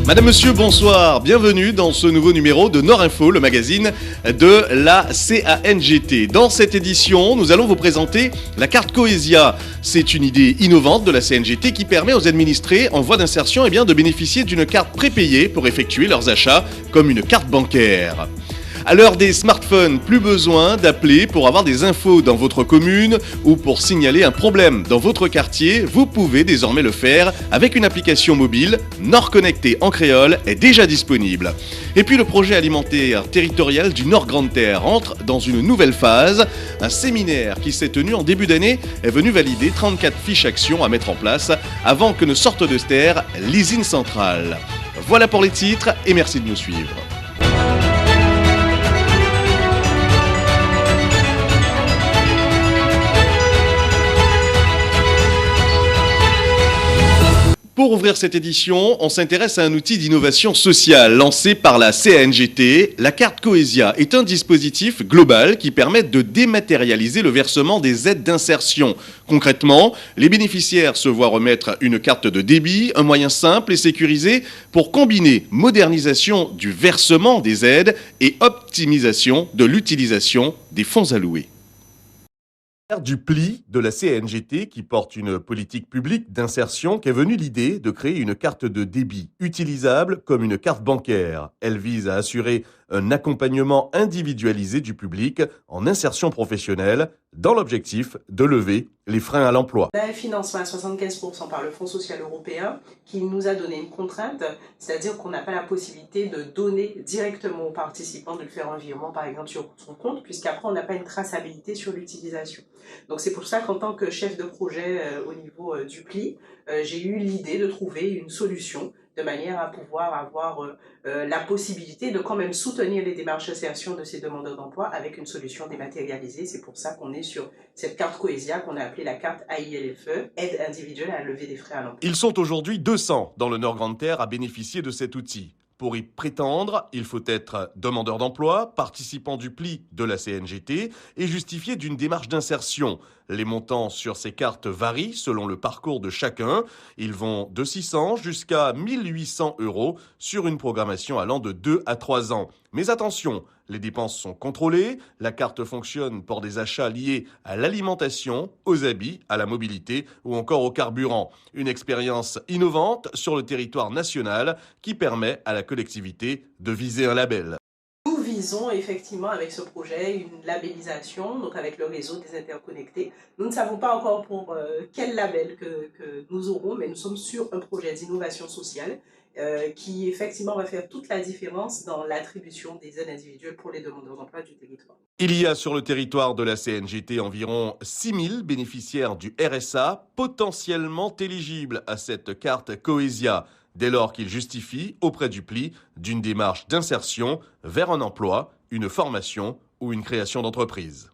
Madame, Monsieur, bonsoir. Bienvenue dans ce nouveau numéro de Nord Info, le magazine de la CANGT. Dans cette édition, nous allons vous présenter la carte Coesia. C'est une idée innovante de la CNGT qui permet aux administrés en voie d'insertion de bénéficier d'une carte prépayée pour effectuer leurs achats, comme une carte bancaire. À l'heure des smartphones, plus besoin d'appeler pour avoir des infos dans votre commune ou pour signaler un problème dans votre quartier. Vous pouvez désormais le faire avec une application mobile. Nord Connecté en créole est déjà disponible. Et puis le projet alimentaire territorial du Nord Grande Terre entre dans une nouvelle phase. Un séminaire qui s'est tenu en début d'année est venu valider 34 fiches actions à mettre en place avant que ne sorte de terre l'usine centrale. Voilà pour les titres et merci de nous suivre. Pour ouvrir cette édition, on s'intéresse à un outil d'innovation sociale lancé par la CNGT. La carte Coesia est un dispositif global qui permet de dématérialiser le versement des aides d'insertion. Concrètement, les bénéficiaires se voient remettre une carte de débit, un moyen simple et sécurisé pour combiner modernisation du versement des aides et optimisation de l'utilisation des fonds alloués. Du pli de la CNGT qui porte une politique publique d'insertion qu'est venue l'idée de créer une carte de débit utilisable comme une carte bancaire. Elle vise à assurer un accompagnement individualisé du public en insertion professionnelle dans l'objectif de lever les freins à l'emploi. On a un financement à 75% par le Fonds social européen qui nous a donné une contrainte, c'est-à-dire qu'on n'a pas la possibilité de donner directement aux participants, de le faire en virement par exemple sur son compte, puisqu'après on n'a pas une traçabilité sur l'utilisation. Donc c'est pour ça qu'en tant que chef de projet au niveau du pli, j'ai eu l'idée de trouver une solution de manière à pouvoir avoir la possibilité de quand même soutenir les démarches d'insertion de ces demandeurs d'emploi avec une solution dématérialisée. C'est pour ça qu'on est sur cette carte Coesia qu'on a appelée la carte AILFE, aide individuelle à lever des frais à l'emploi. Ils sont aujourd'hui 200 dans le Nord Grande Terre à bénéficier de cet outil. Pour y prétendre, il faut être demandeur d'emploi, participant du pli de la CNGT et justifier d'une démarche d'insertion. Les montants sur ces cartes varient selon le parcours de chacun. Ils vont de 600 jusqu'à 1800 € sur une programmation allant de 2 à 3 ans. Mais attention, les dépenses sont contrôlées. La carte fonctionne pour des achats liés à l'alimentation, aux habits, à la mobilité ou encore au carburant. Une expérience innovante sur le territoire national qui permet à la collectivité de viser un label. Nous visons effectivement avec ce projet une labellisation, donc avec le réseau des interconnectés. Nous ne savons pas encore pour quel label que nous aurons, mais nous sommes sur un projet d'innovation sociale qui effectivement va faire toute la différence dans l'attribution des aides individuelles pour les demandeurs d'emploi du territoire. Il y a sur le territoire de la CNGT environ 6000 bénéficiaires du RSA potentiellement éligibles à cette carte Coesia, dès lors qu'ils justifient auprès du pli d'une démarche d'insertion vers un emploi, une formation ou une création d'entreprise.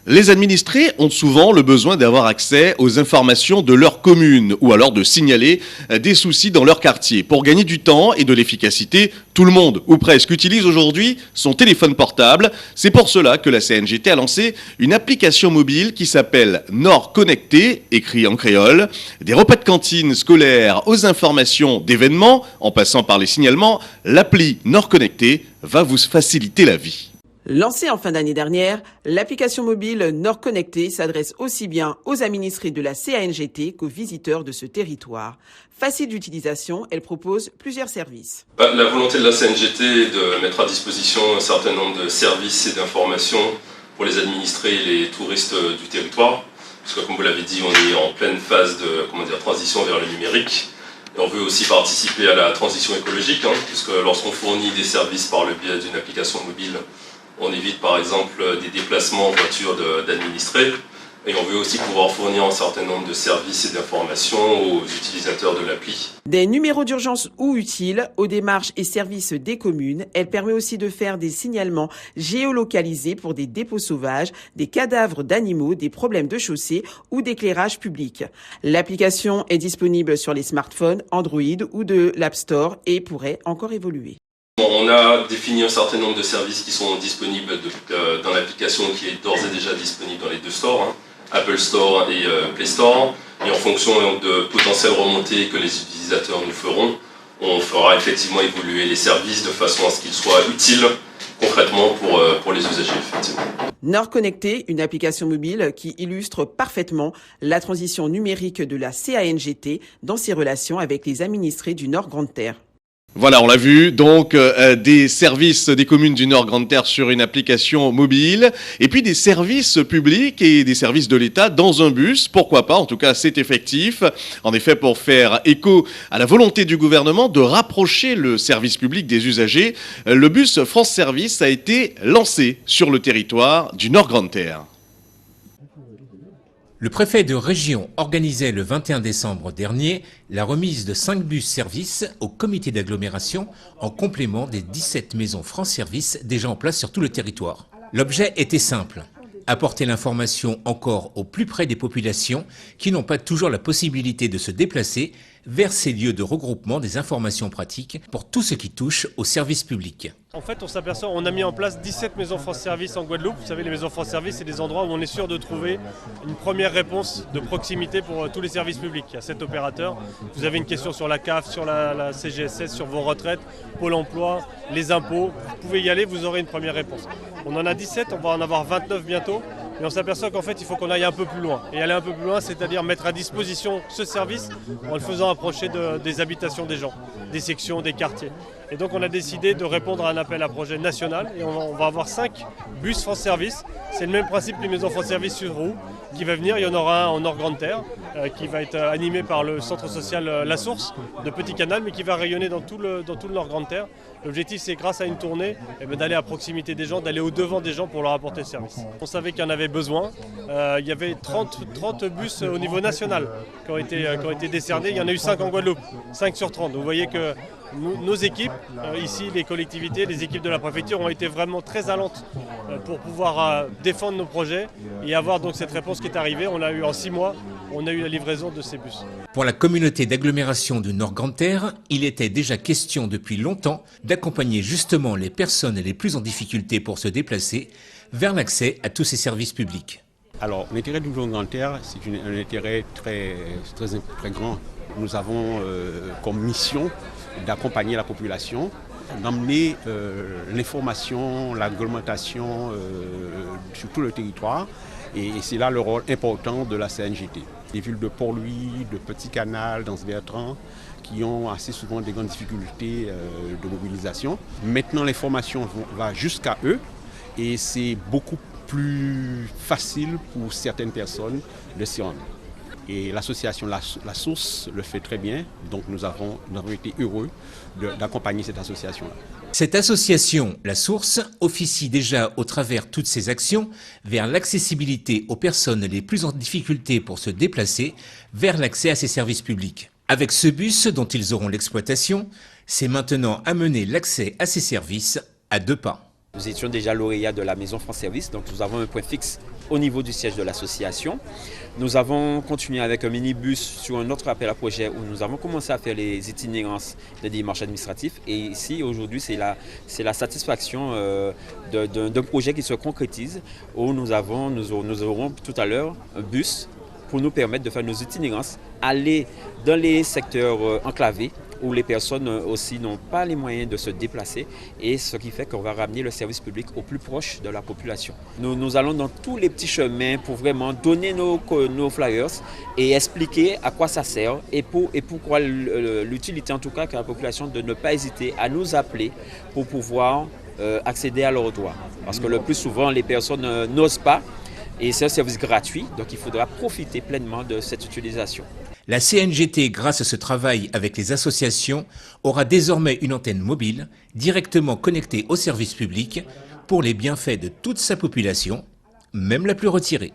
Les administrés ont souvent le besoin d'avoir accès aux informations de leur commune ou alors de signaler des soucis dans leur quartier. Pour gagner du temps et de l'efficacité, tout le monde, ou presque, utilise aujourd'hui son téléphone portable. C'est pour cela que la CNGT a lancé une application mobile qui s'appelle Nord Connecté, écrit en créole. Des repas de cantine scolaires aux informations d'événements, en passant par les signalements, l'appli Nord Connecté va vous faciliter la vie. Lancée en fin d'année dernière, l'application mobile Nord Connecté s'adresse aussi bien aux administrés de la CANGT qu'aux visiteurs de ce territoire. Facile d'utilisation, elle propose plusieurs services. La volonté de la CNGT est de mettre à disposition un certain nombre de services et d'informations pour les administrés et les touristes du territoire. Parce que comme vous l'avez dit, on est en pleine phase de transition vers le numérique. Et on veut aussi participer à la transition écologique, puisque lorsqu'on fournit des services par le biais d'une application mobile, on évite par exemple des déplacements en voiture d'administrés et on veut aussi pouvoir fournir un certain nombre de services et d'informations aux utilisateurs de l'appli. Des numéros d'urgence ou utiles aux démarches et services des communes. Elle permet aussi de faire des signalements géolocalisés pour des dépôts sauvages, des cadavres d'animaux, des problèmes de chaussée ou d'éclairage public. L'application est disponible sur les smartphones Android ou de l'App Store et pourrait encore évoluer. On a défini un certain nombre de services qui sont disponibles dans l'application qui est d'ores et déjà disponible dans les deux stores, Apple Store et Play Store. Et en fonction de potentielles remontées que les utilisateurs nous feront, On fera effectivement évoluer les services de façon à ce qu'ils soient utiles concrètement pour les usagers, effectivement. Nord Connecté, une application mobile qui illustre parfaitement la transition numérique de la CANGT dans ses relations avec les administrés du Nord Grande Terre. Voilà, on l'a vu, donc des services des communes du Nord Grande Terre sur une application mobile, et puis des services publics et des services de l'État dans un bus, pourquoi pas, en tout cas c'est effectif. En effet, pour faire écho à la volonté du gouvernement de rapprocher le service public des usagers, le bus France Service a été lancé sur le territoire du Nord Grande Terre. Le préfet de région organisait le 21 décembre dernier la remise de 5 bus services au comité d'agglomération en complément des 17 maisons France Service déjà en place sur tout le territoire. L'objet était simple, apporter l'information encore au plus près des populations qui n'ont pas toujours la possibilité de se déplacer vers ces lieux de regroupement des informations pratiques pour tout ce qui touche au service public. En fait, on s'aperçoit, on a mis en place 17 maisons France Service en Guadeloupe. Vous savez, les maisons France Service, c'est des endroits où on est sûr de trouver une première réponse de proximité pour tous les services publics. Il y a 7 opérateurs. Vous avez une question sur la CAF, sur la CGSS, sur vos retraites, Pôle emploi, les impôts. Vous pouvez y aller, vous aurez une première réponse. On en a 17, on va en avoir 29 bientôt. Mais on s'aperçoit qu'en fait, il faut qu'on aille un peu plus loin. Et aller un peu plus loin, c'est-à-dire mettre à disposition ce service en le faisant approcher des habitations des gens, des sections, des quartiers. Et donc on a décidé de répondre à un appel à projet national et on va avoir 5 bus France Service. C'est le même principe que les maisons France Service sur roue qui va venir. Il y en aura un en Nord Grande Terre qui va être animé par le centre social La Source de Petit Canal, mais qui va rayonner dans tout le Nord Grande Terre. L'objectif, c'est grâce à une tournée, d'aller à proximité des gens, d'aller au-devant des gens pour leur apporter le service. On savait qu'il y en avait besoin. Il y avait 30 bus au niveau national qui ont été décernés. Il y en a eu 5 en Guadeloupe, 5 sur 30. Donc vous voyez que nos équipes, ici les collectivités, les équipes de la préfecture ont été vraiment très allantes pour pouvoir défendre nos projets et avoir donc cette réponse qui est arrivée. On a eu en 6 mois, on a eu la livraison de ces bus. Pour la communauté d'agglomération du Nord Grande Terre, il était déjà question depuis longtemps d'accompagner justement les personnes les plus en difficulté pour se déplacer vers l'accès à tous ces services publics. Alors l'intérêt du Nord Grande Terre, c'est un intérêt très grand. Nous avons comme mission d'accompagner la population, d'emmener l'information, l'agglomération sur tout le territoire. Et c'est là le rôle important de la CNGT. Les villes de Port-Louis, de Petit Canal, d'Anse-Bertrand, qui ont assez souvent des grandes difficultés de mobilisation. Maintenant, l'information va jusqu'à eux et c'est beaucoup plus facile pour certaines personnes de s'y rendre. Et l'association La Source le fait très bien, donc nous avons été heureux d'accompagner cette association-là. Cette association, La Source, officie déjà au travers toutes ses actions vers l'accessibilité aux personnes les plus en difficulté pour se déplacer vers l'accès à ces services publics. Avec ce bus dont ils auront l'exploitation, c'est maintenant amener l'accès à ces services à 2 pas. Nous étions déjà lauréats de la Maison France Service, donc nous avons un point fixe au niveau du siège de l'association. Nous avons continué avec un minibus sur un autre appel à projet où nous avons commencé à faire les itinérances de démarches administratives. Et ici, aujourd'hui, c'est la satisfaction d'un projet qui se concrétise où nous aurons tout à l'heure un bus pour nous permettre de faire nos itinérances, aller dans les secteurs enclavés, où les personnes aussi n'ont pas les moyens de se déplacer et ce qui fait qu'on va ramener le service public au plus proche de la population. Nous allons dans tous les petits chemins pour vraiment donner nos flyers et expliquer à quoi ça sert et pourquoi l'utilité en tout cas que la population de ne pas hésiter à nous appeler pour pouvoir accéder à leurs droits. Parce que le plus souvent les personnes n'osent pas et c'est un service gratuit donc il faudra profiter pleinement de cette utilisation. La CNGT, grâce à ce travail avec les associations, aura désormais une antenne mobile directement connectée au service public pour les bienfaits de toute sa population, même la plus retirée.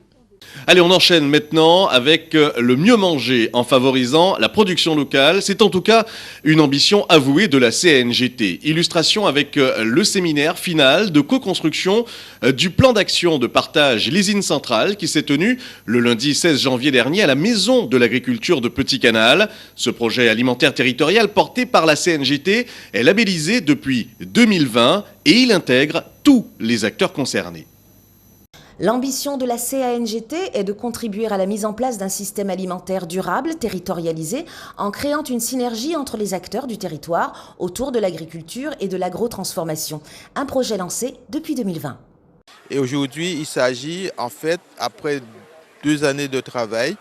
Allez, on enchaîne maintenant avec le mieux manger en favorisant la production locale. C'est en tout cas une ambition avouée de la CNGT. Illustration avec le séminaire final de co-construction du plan d'action de partage Lésine Centrale qui s'est tenu le lundi 16 janvier dernier à la Maison de l'Agriculture de Petit Canal. Ce projet alimentaire territorial porté par la CNGT est labellisé depuis 2020 et il intègre tous les acteurs concernés. L'ambition de la CANGT est de contribuer à la mise en place d'un système alimentaire durable, territorialisé, en créant une synergie entre les acteurs du territoire autour de l'agriculture et de l'agrotransformation. Un projet lancé depuis 2020. Et aujourd'hui, il s'agit en fait, après 2 années de travail,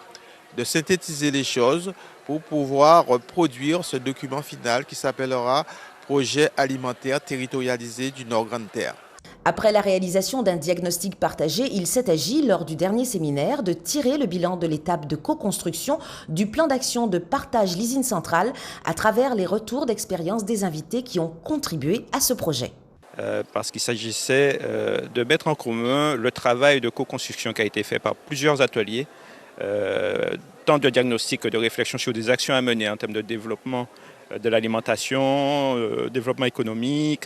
de synthétiser les choses pour pouvoir produire ce document final qui s'appellera Projet alimentaire territorialisé du Nord Grande Terre. Après la réalisation d'un diagnostic partagé, il s'est agi, lors du dernier séminaire, de tirer le bilan de l'étape de co-construction du plan d'action de partage l'usine centrale à travers les retours d'expérience des invités qui ont contribué à ce projet. Parce qu'il s'agissait de mettre en commun le travail de co-construction qui a été fait par plusieurs ateliers, tant de diagnostic que de réflexion sur des actions à mener en termes de développement de l'alimentation, développement économique,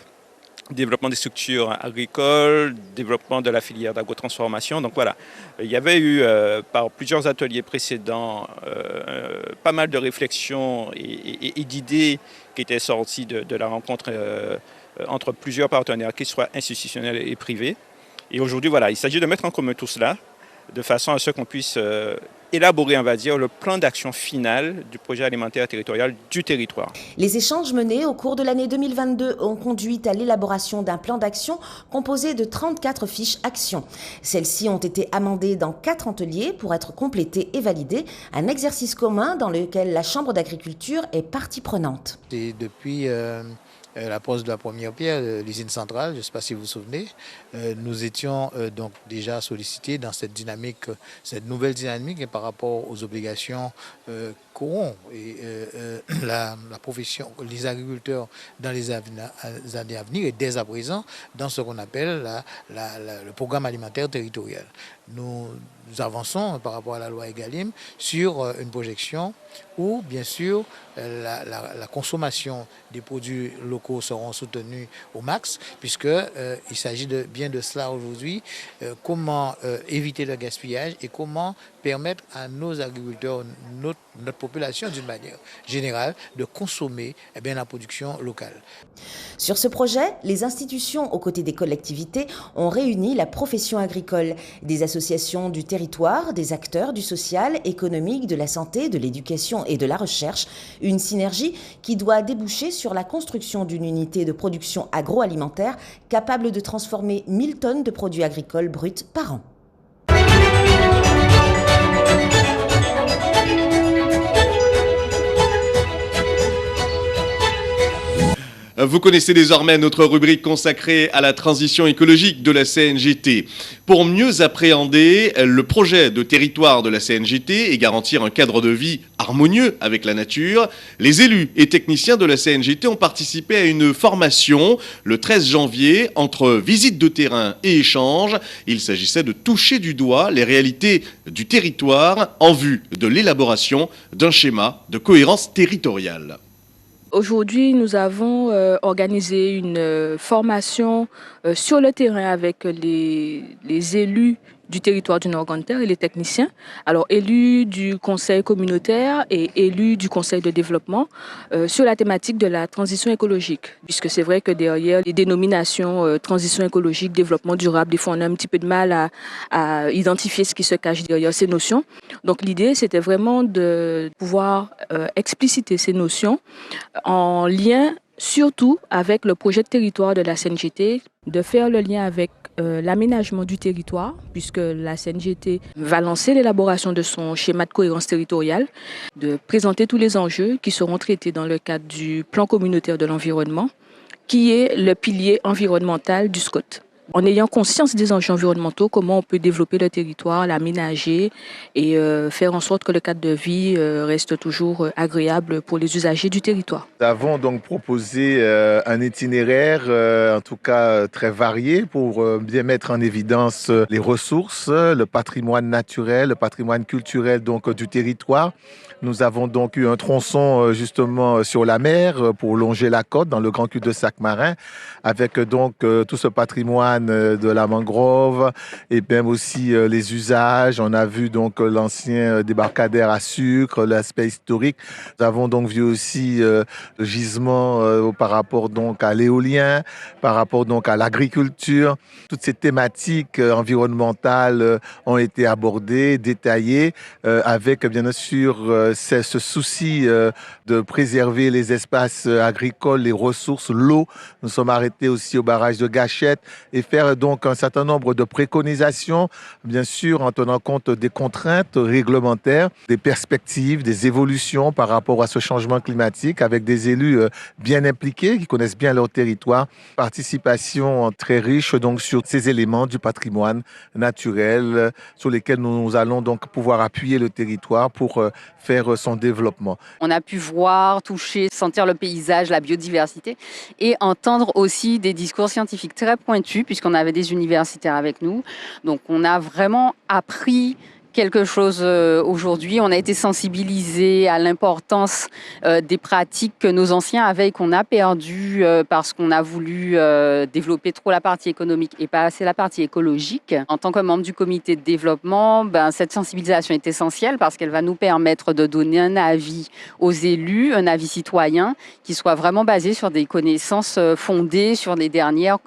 développement des structures agricoles, développement de la filière d'agrotransformation. Donc voilà, il y avait eu par plusieurs ateliers précédents pas mal de réflexions et d'idées qui étaient sorties de la rencontre entre plusieurs partenaires, qu'ils soient institutionnels et privés. Et aujourd'hui, voilà, il s'agit de mettre en commun tout cela de façon à ce qu'on puisse élaborer, on va dire, le plan d'action final du projet alimentaire territorial du territoire. Les échanges menés au cours de l'année 2022 ont conduit à l'élaboration d'un plan d'action composé de 34 fiches actions. Celles-ci ont été amendées dans 4 ateliers pour être complétées et validées, un exercice commun dans lequel la Chambre d'agriculture est partie prenante. Et depuis la pose de la première pierre de l'usine centrale, je ne sais pas si vous vous souvenez, nous étions donc déjà sollicités dans cette dynamique, cette nouvelle dynamique par rapport aux obligations qu'auront la profession, les agriculteurs dans les années à venir et dès à présent dans ce qu'on appelle le programme alimentaire territorial. Nous avançons par rapport à la loi Egalim sur une projection où, bien sûr, la consommation des produits locaux seront soutenus au max, puisqu'il s'agit bien de cela aujourd'hui, comment éviter le gaspillage et comment permettre à nos agriculteurs, notre population d'une manière générale, de consommer la production locale. Sur ce projet, les institutions aux côtés des collectivités ont réuni la profession agricole, des associations du territoire, des acteurs du social, économique, de la santé, de l'éducation et de la recherche. Une synergie qui doit déboucher sur la construction d'une unité de production agroalimentaire capable de transformer 1000 tonnes de produits agricoles bruts par an. Vous connaissez désormais notre rubrique consacrée à la transition écologique de la CNGT. Pour mieux appréhender le projet de territoire de la CNGT et garantir un cadre de vie harmonieux avec la nature, les élus et techniciens de la CNGT ont participé à une formation le 13 janvier entre visite de terrain et échange. Il s'agissait de toucher du doigt les réalités du territoire en vue de l'élaboration d'un schéma de cohérence territoriale. Aujourd'hui, nous avons organisé une formation sur le terrain avec les élus du territoire du Nord Grande Terre et les techniciens. Alors, élus du conseil communautaire et élus du conseil de développement sur la thématique de la transition écologique. Puisque c'est vrai que derrière les dénominations transition écologique, développement durable, des fois on a un petit peu de mal à identifier ce qui se cache derrière ces notions. Donc l'idée, c'était vraiment de pouvoir expliciter ces notions en lien surtout avec le projet de territoire de la CNGT, de faire le lien avec l'aménagement du territoire, puisque la CNGT va lancer l'élaboration de son schéma de cohérence territoriale, de présenter tous les enjeux qui seront traités dans le cadre du plan communautaire de l'environnement, qui est le pilier environnemental du SCOT. En ayant conscience des enjeux environnementaux, comment on peut développer le territoire, l'aménager et faire en sorte que le cadre de vie reste toujours agréable pour les usagers du territoire. Nous avons donc proposé un itinéraire, en tout cas très varié, pour bien mettre en évidence les ressources, le patrimoine naturel, le patrimoine culturel donc, du territoire. Nous avons donc eu un tronçon justement sur la mer pour longer la côte dans le grand cul-de-sac marin, avec donc tout ce patrimoine patrimoine de la mangrove et même aussi les usages. On a vu donc l'ancien débarcadère à sucre, l'aspect historique. Nous avons donc vu aussi le gisement par rapport donc à l'éolien, par rapport donc à l'agriculture. Toutes ces thématiques environnementales ont été abordées, détaillées, avec bien sûr ce souci de préserver les espaces agricoles, les ressources, l'eau. Nous sommes arrêtés aussi au barrage de Gachette et faire donc un certain nombre de préconisations, bien sûr en tenant compte des contraintes réglementaires, des perspectives, des évolutions par rapport à ce changement climatique, avec des élus bien impliqués, qui connaissent bien leur territoire. Participation très riche donc sur ces éléments du patrimoine naturel sur lesquels nous allons donc pouvoir appuyer le territoire pour faire son développement. On a pu voir, toucher, sentir le paysage, la biodiversité et entendre aussi des discours scientifiques très pointus puisqu'on avait des universitaires avec nous. Donc on a vraiment appris quelque chose aujourd'hui. On a été sensibilisés à l'importance des pratiques que nos anciens avaient et qu'on a perdu parce qu'on a voulu développer trop la partie économique et pas assez la partie écologique. En tant que membre du comité de développement, cette sensibilisation est essentielle parce qu'elle va nous permettre de donner un avis aux élus, un avis citoyen qui soit vraiment basé sur des connaissances fondées sur les dernières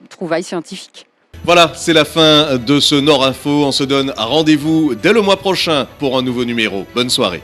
trouvailles scientifiques. Voilà, c'est la fin de ce Nord Info. On se donne rendez-vous dès le mois prochain pour un nouveau numéro. Bonne soirée.